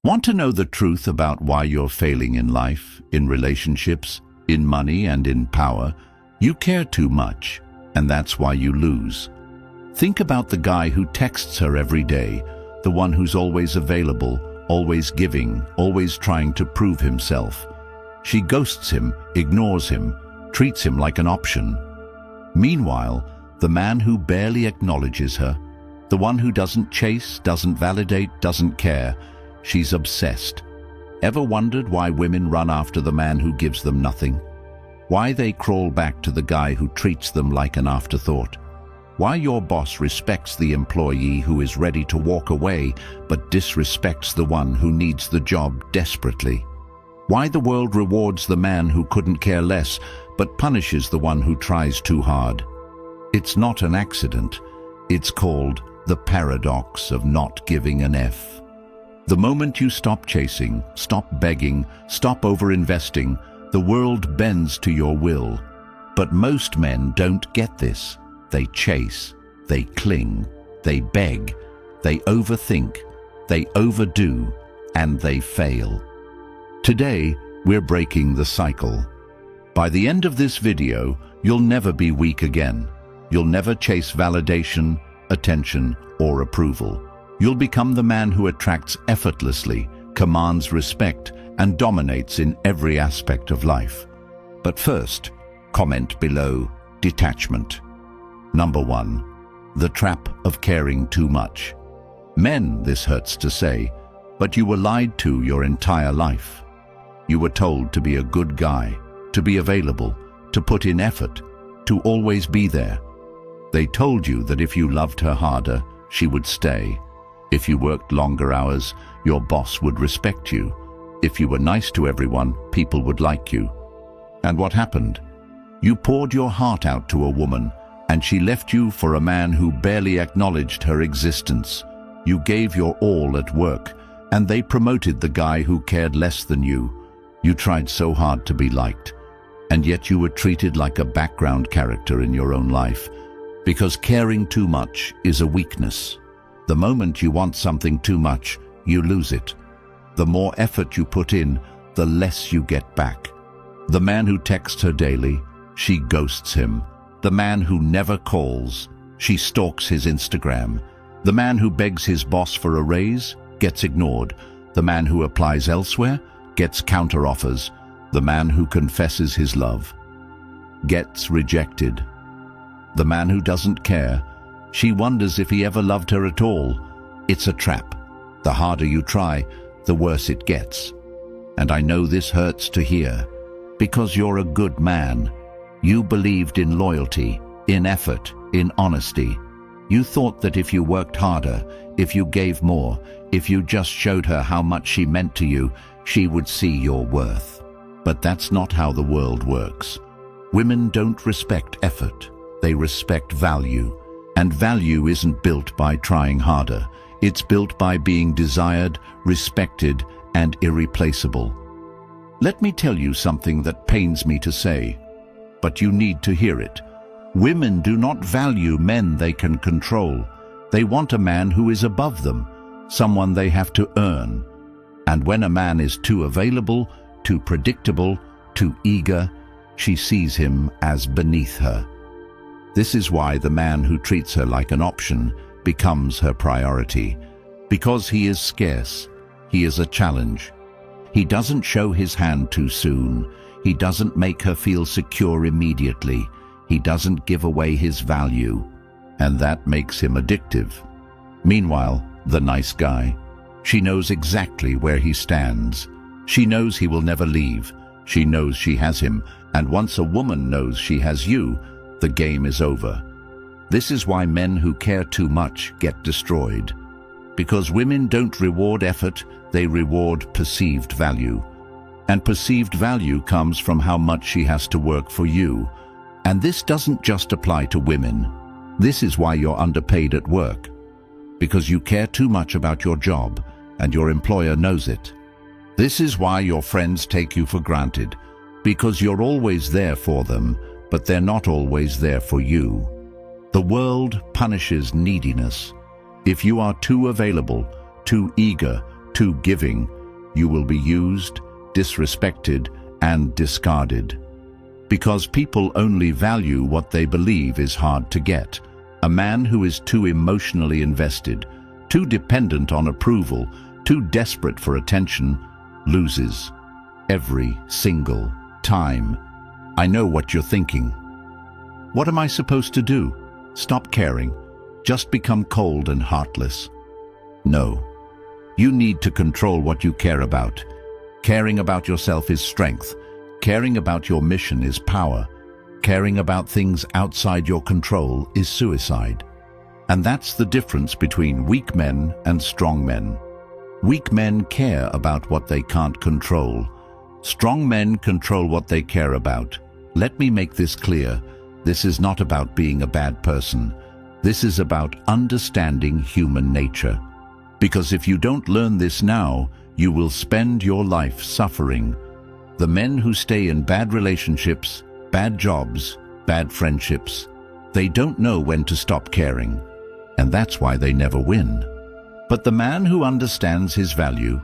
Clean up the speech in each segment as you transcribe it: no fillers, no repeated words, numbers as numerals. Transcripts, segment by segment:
Want to know the truth about why you're failing in life, in relationships, in money, and in power? You care too much, and that's why you lose. Think about the guy who texts her every day, the one who's always available, always giving, always trying to prove himself. She ghosts him, ignores him, treats him like an option. Meanwhile, the man who barely acknowledges her, the one who doesn't chase, doesn't validate, doesn't care, she's obsessed. Ever wondered why women run after the man who gives them nothing? Why they crawl back to the guy who treats them like an afterthought? Why your boss respects the employee who is ready to walk away but disrespects the one who needs the job desperately? Why the world rewards the man who couldn't care less but punishes the one who tries too hard? It's not an accident. It's called the paradox of not giving an F. The moment you stop chasing, stop begging, stop over-investing, the world bends to your will. But most men don't get this. They chase, they cling, they beg, they overthink, they overdo, and they fail. Today, we're breaking the cycle. By the end of this video, you'll never be weak again. You'll never chase validation, attention, or approval. You'll become the man who attracts effortlessly, commands respect, and dominates in every aspect of life. But first, comment below detachment. Number 1. The trap of caring too much. Men, this hurts to say, but you were lied to your entire life. You were told to be a good guy, to be available, to put in effort, to always be there. They told you that if you loved her harder, she would stay. If you worked longer hours, your boss would respect you. If you were nice to everyone, people would like you. And what happened? You poured your heart out to a woman, and she left you for a man who barely acknowledged her existence. You gave your all at work, and they promoted the guy who cared less than you. You tried so hard to be liked, and yet you were treated like a background character in your own life, because caring too much is a weakness. The moment you want something too much, you lose it. The more effort you put in, the less you get back. The man who texts her daily, she ghosts him. The man who never calls, she stalks his Instagram. The man who begs his boss for a raise, gets ignored. The man who applies elsewhere, gets counteroffers. The man who confesses his love, gets rejected. The man who doesn't care, she wonders if he ever loved her at all. It's a trap. The harder you try, the worse it gets. And I know this hurts to hear, because you're a good man. You believed in loyalty, in effort, in honesty. You thought that if you worked harder, if you gave more, if you just showed her how much she meant to you, she would see your worth. But that's not how the world works. Women don't respect effort. They respect value. And value isn't built by trying harder. It's built by being desired, respected, and irreplaceable. Let me tell you something that pains me to say, but you need to hear it. Women do not value men they can control. They want a man who is above them, someone they have to earn. And when a man is too available, too predictable, too eager, she sees him as beneath her. This is why the man who treats her like an option becomes her priority. Because he is scarce, he is a challenge. He doesn't show his hand too soon. He doesn't make her feel secure immediately. He doesn't give away his value. And that makes him addictive. Meanwhile, the nice guy, she knows exactly where he stands. She knows he will never leave. She knows she has him. And once a woman knows she has you, the game is over. This is why men who care too much get destroyed. Because women don't reward effort, they reward perceived value. And perceived value comes from how much she has to work for you. And this doesn't just apply to women. This is why you're underpaid at work. Because you care too much about your job, and your employer knows it. This is why your friends take you for granted. Because you're always there for them, but they're not always there for you. The world punishes neediness. If you are too available, too eager, too giving, you will be used, disrespected, and discarded. Because people only value what they believe is hard to get. A man who is too emotionally invested, too dependent on approval, too desperate for attention, loses. Every single time. I know what you're thinking. What am I supposed to do? Stop caring? Just become cold and heartless? No. You need to control what you care about. Caring about yourself is strength. Caring about your mission is power. Caring about things outside your control is suicide. And that's the difference between weak men and strong men. Weak men care about what they can't control. Strong men control what they care about. Let me make this clear. This is not about being a bad person. This is about understanding human nature. Because if you don't learn this now, you will spend your life suffering. The men who stay in bad relationships, bad jobs, bad friendships, they don't know when to stop caring. And that's why they never win. But the man who understands his value,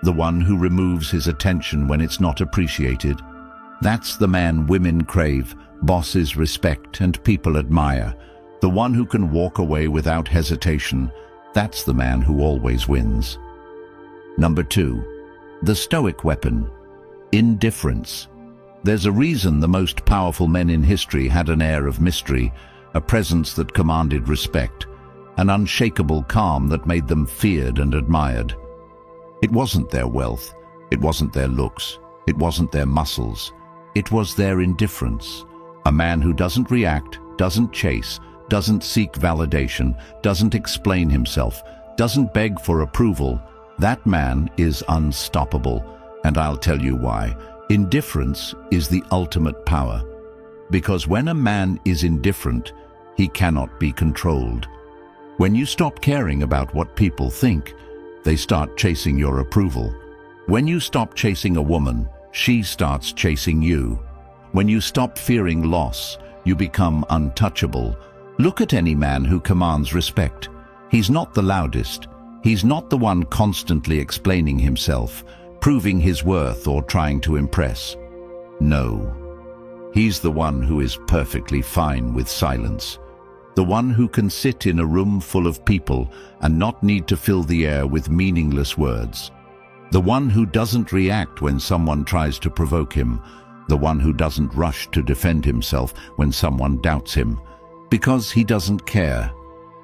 the one who removes his attention when it's not appreciated, that's the man women crave, bosses respect, and people admire. The one who can walk away without hesitation, that's the man who always wins. Number 2, the Stoic weapon, indifference. There's a reason the most powerful men in history had an air of mystery, a presence that commanded respect, an unshakable calm that made them feared and admired. It wasn't their wealth, it wasn't their looks, it wasn't their muscles, it was their indifference. A man who doesn't react, doesn't chase, doesn't seek validation, doesn't explain himself, doesn't beg for approval, that man is unstoppable. And I'll tell you why. Indifference is the ultimate power. Because when a man is indifferent, he cannot be controlled. When you stop caring about what people think, they start chasing your approval. When you stop chasing a woman, she starts chasing you. When you stop fearing loss, you become untouchable. Look at any man who commands respect. He's not the loudest. He's not the one constantly explaining himself, proving his worth or trying to impress. No. He's the one who is perfectly fine with silence. The one who can sit in a room full of people and not need to fill the air with meaningless words. The one who doesn't react when someone tries to provoke him. The one who doesn't rush to defend himself when someone doubts him. Because he doesn't care.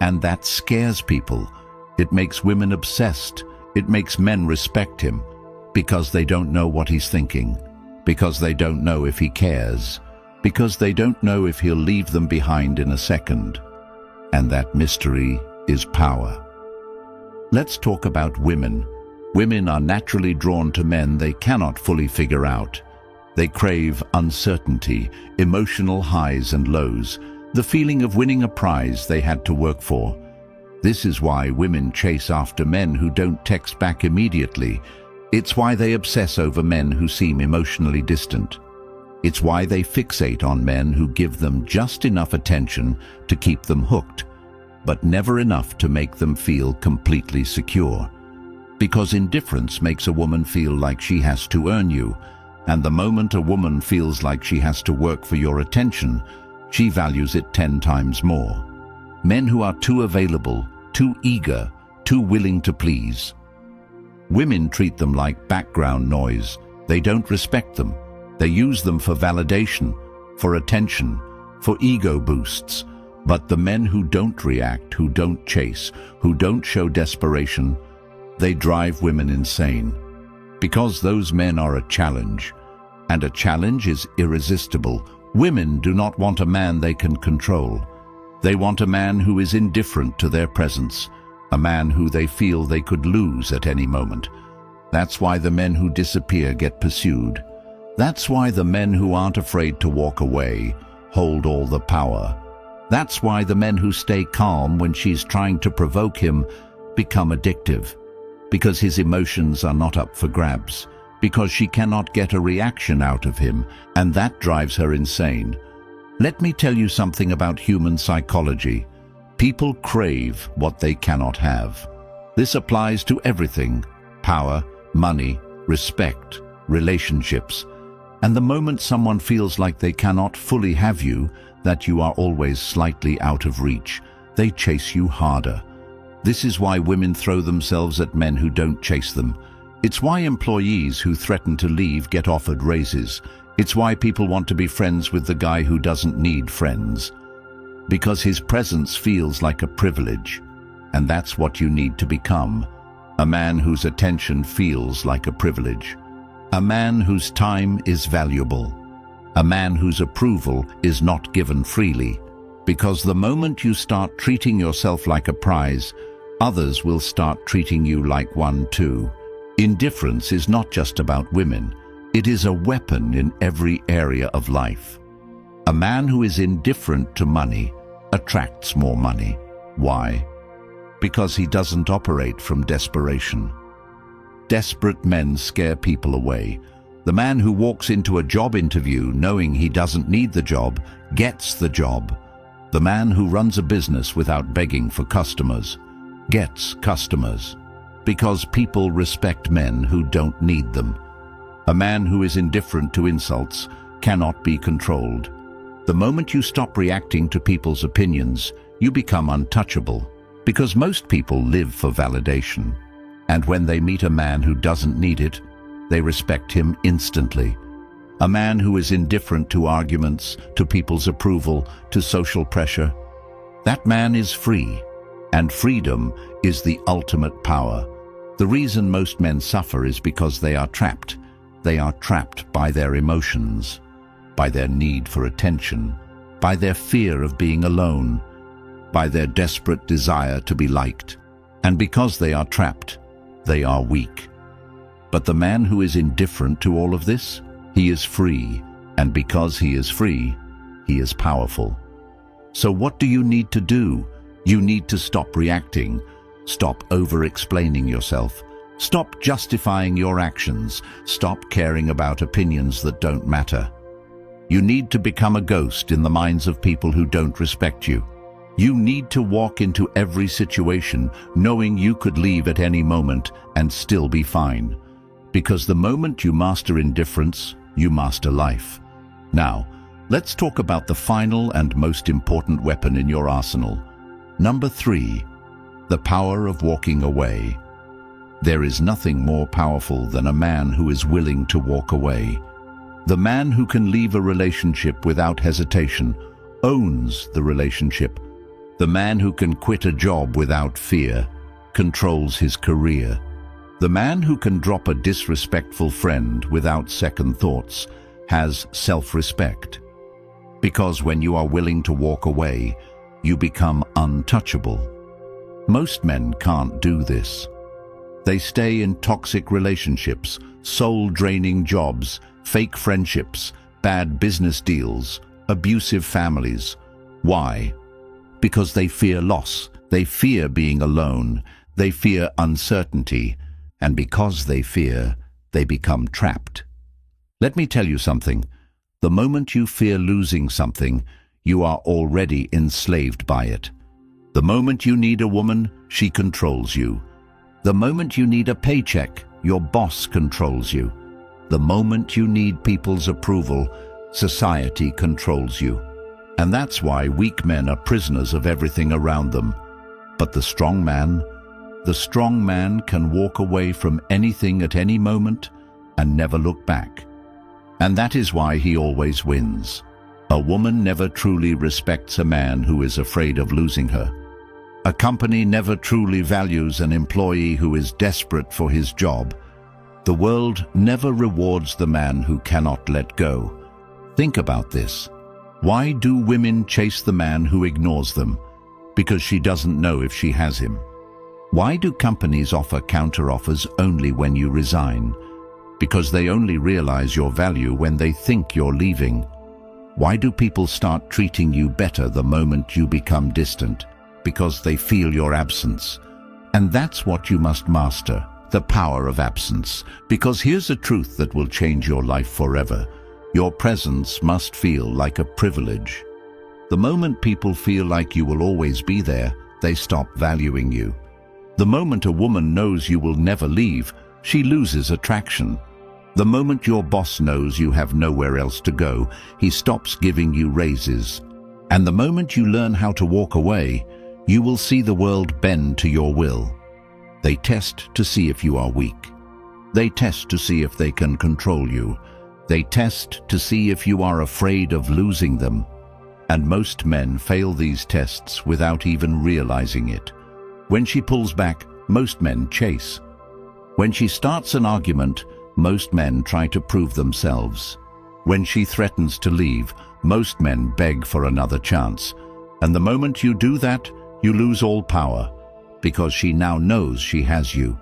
And that scares people. It makes women obsessed. It makes men respect him. Because they don't know what he's thinking. Because they don't know if he cares. Because they don't know if he'll leave them behind in a second. And that mystery is power. Let's talk about women. Women are naturally drawn to men they cannot fully figure out. They crave uncertainty, emotional highs and lows, the feeling of winning a prize they had to work for. This is why women chase after men who don't text back immediately. It's why they obsess over men who seem emotionally distant. It's why they fixate on men who give them just enough attention to keep them hooked, but never enough to make them feel completely secure. Because indifference makes a woman feel like she has to earn you, and the moment a woman feels like she has to work for your attention, she values it 10 times more. Men who are too available, too eager, too willing to please. Women treat them like background noise. They don't respect them. They use them for validation, for attention, for ego boosts. But the men who don't react, who don't chase, who don't show desperation, they drive women insane. Because those men are a challenge, and a challenge is irresistible. Women do not want a man they can control. They want a man who is indifferent to their presence, a man who they feel they could lose at any moment. That's why the men who disappear get pursued. That's why the men who aren't afraid to walk away hold all the power. That's why the men who stay calm when she's trying to provoke him become addictive. Because his emotions are not up for grabs. Because she cannot get a reaction out of him, and that drives her insane. Let me tell you something about human psychology. People crave what they cannot have. This applies to everything. power, money, respect, relationships. And the moment someone feels like they cannot fully have you, that you are always slightly out of reach, they chase you harder. This is why women throw themselves at men who don't chase them. It's why employees who threaten to leave get offered raises. It's why people want to be friends with the guy who doesn't need friends. Because his presence feels like a privilege. And that's what you need to become. A man whose attention feels like a privilege. A man whose time is valuable. A man whose approval is not given freely. Because the moment you start treating yourself like a prize, others will start treating you like one too. Indifference is not just about women. It is a weapon in every area of life. A man who is indifferent to money attracts more money. Why? Because he doesn't operate from desperation. Desperate men scare people away. The man who walks into a job interview knowing he doesn't need the job gets the job. The man who runs a business without begging for customers gets customers. Because people respect men who don't need them. A man who is indifferent to insults cannot be controlled. The moment you stop reacting to people's opinions, you become untouchable. Because most people live for validation. And when they meet a man who doesn't need it, they respect him instantly. A man who is indifferent to arguments, to people's approval, to social pressure. That man is free. And freedom is the ultimate power. The reason most men suffer is because they are trapped. They are trapped by their emotions, by their need for attention, by their fear of being alone, by their desperate desire to be liked. And because they are trapped, they are weak. But the man who is indifferent to all of this, he is free. And because he is free, he is powerful. So what do you need to do? You need to stop reacting. Stop over-explaining yourself. Stop justifying your actions. Stop caring about opinions that don't matter. You need to become a ghost in the minds of people who don't respect you. You need to walk into every situation knowing you could leave at any moment and still be fine. Because the moment you master indifference, you master life. Now, let's talk about the final and most important weapon in your arsenal. Number 3. The power of walking away. There is nothing more powerful than a man who is willing to walk away. The man who can leave a relationship without hesitation owns the relationship. The man who can quit a job without fear controls his career. The man who can drop a disrespectful friend without second thoughts has self-respect. Because when you are willing to walk away, you become untouchable. Most men can't do this. They stay in toxic relationships, soul-draining jobs, fake friendships, bad business deals, abusive families. Why? Because they fear loss, they fear being alone, they fear uncertainty, and because they fear, they become trapped. Let me tell you something. The moment you fear losing something, you are already enslaved by it. The moment you need a woman, she controls you. The moment you need a paycheck, your boss controls you. The moment you need people's approval, society controls you. And that's why weak men are prisoners of everything around them. But the strong man can walk away from anything at any moment and never look back. And that is why he always wins. A woman never truly respects a man who is afraid of losing her. A company never truly values an employee who is desperate for his job. The world never rewards the man who cannot let go. Think about this. Why do women chase the man who ignores them? Because she doesn't know if she has him. Why do companies offer counteroffers only when you resign? Because they only realize your value when they think you're leaving. Why do people start treating you better the moment you become distant? Because they feel your absence. And that's what you must master, the power of absence. Because here's a truth that will change your life forever. Your presence must feel like a privilege. The moment people feel like you will always be there, they stop valuing you. The moment a woman knows you will never leave, she loses attraction. The moment your boss knows you have nowhere else to go, he stops giving you raises. And the moment you learn how to walk away, you will see the world bend to your will. They test to see if you are weak. They test to see if they can control you. They test to see if you are afraid of losing them. And most men fail these tests without even realizing it. When she pulls back, most men chase. When she starts an argument, most men try to prove themselves. When she threatens to leave, most men beg for another chance. And the moment you do that, you lose all power, because she now knows she has you.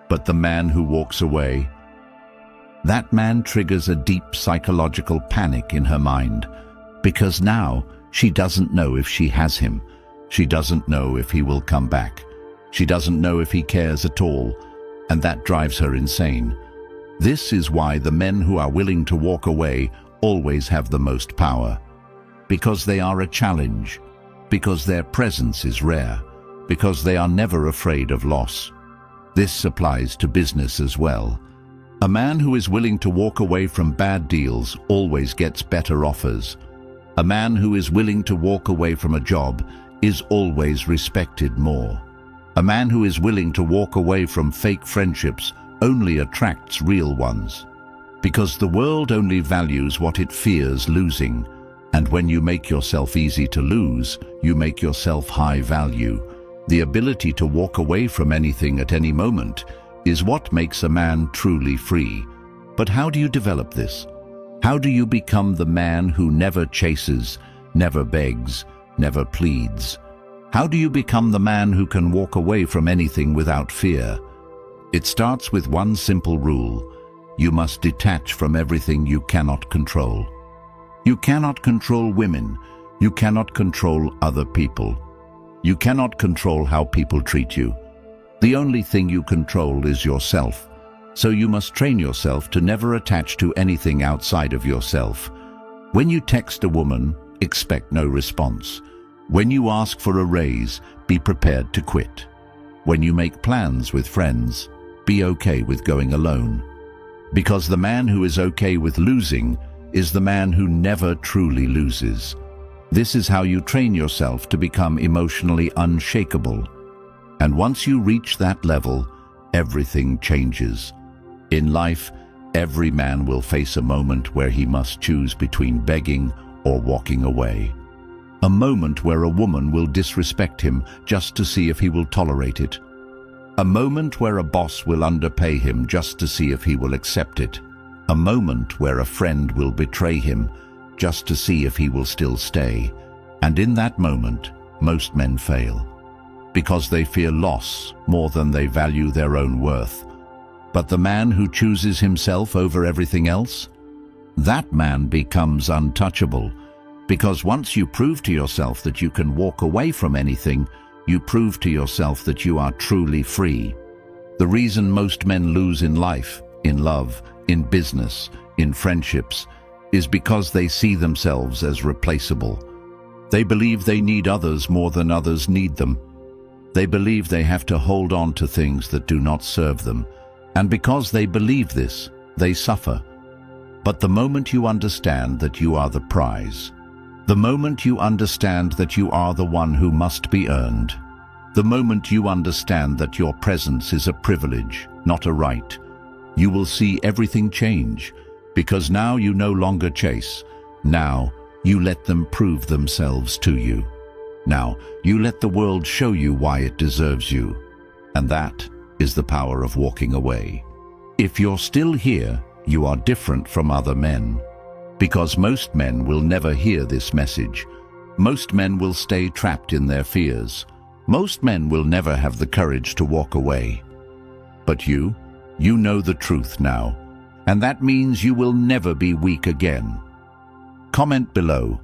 But the man who walks away, that man triggers a deep psychological panic in her mind, because now she doesn't know if she has him. She doesn't know if he will come back. She doesn't know if he cares at all, and that drives her insane. This is why the men who are willing to walk away always have the most power. Because they are a challenge, because their presence is rare, because they are never afraid of loss. This applies to business as well. A man who is willing to walk away from bad deals always gets better offers. A man who is willing to walk away from a job is always respected more. A man who is willing to walk away from fake friendships only attracts real ones. Because the world only values what it fears losing, and when you make yourself easy to lose, you make yourself high value. The ability to walk away from anything at any moment is what makes a man truly free. But how do you develop this? How do you become the man who never chases, never begs, never pleads? How do you become the man who can walk away from anything without fear? It starts with one simple rule. You must detach from everything you cannot control. You cannot control women. You cannot control other people. You cannot control how people treat you. The only thing you control is yourself. So you must train yourself to never attach to anything outside of yourself. When you text a woman, expect no response. When you ask for a raise, be prepared to quit. When you make plans with friends, be okay with going alone. Because the man who is okay with losing is the man who never truly loses. This is how you train yourself to become emotionally unshakable. And once you reach that level, everything changes. In life, every man will face a moment where he must choose between begging or walking away. A moment where a woman will disrespect him just to see if he will tolerate it. A moment where a boss will underpay him just to see if he will accept it. A moment where a friend will betray him just to see if he will still stay. And in that moment, most men fail, because they fear loss more than they value their own worth. But the man who chooses himself over everything else, that man becomes untouchable, because once you prove to yourself that you can walk away from anything, you prove to yourself that you are truly free. The reason most men lose in life, in love, in business, in friendships, is because they see themselves as replaceable. They believe they need others more than others need them. They believe they have to hold on to things that do not serve them. And because they believe this, they suffer. But the moment you understand that you are the prize, the moment you understand that you are the one who must be earned, the moment you understand that your presence is a privilege, not a right, you will see everything change, because now you no longer chase. Now you let them prove themselves to you. Now you let the world show you why it deserves you. And that is the power of walking away. If you're still here, you are different from other men. Because most men will never hear this message. Most men will stay trapped in their fears. Most men will never have the courage to walk away. But you know the truth now, and that means you will never be weak again. Comment below,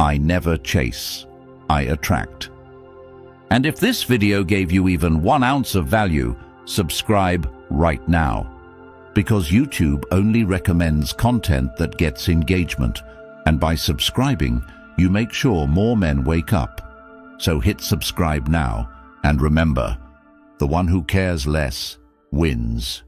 I never chase, I attract. And if this video gave you even 1 ounce of value, subscribe right now. Because YouTube only recommends content that gets engagement, and by subscribing, you make sure more men wake up. So hit subscribe now, and remember, the one who cares less wins.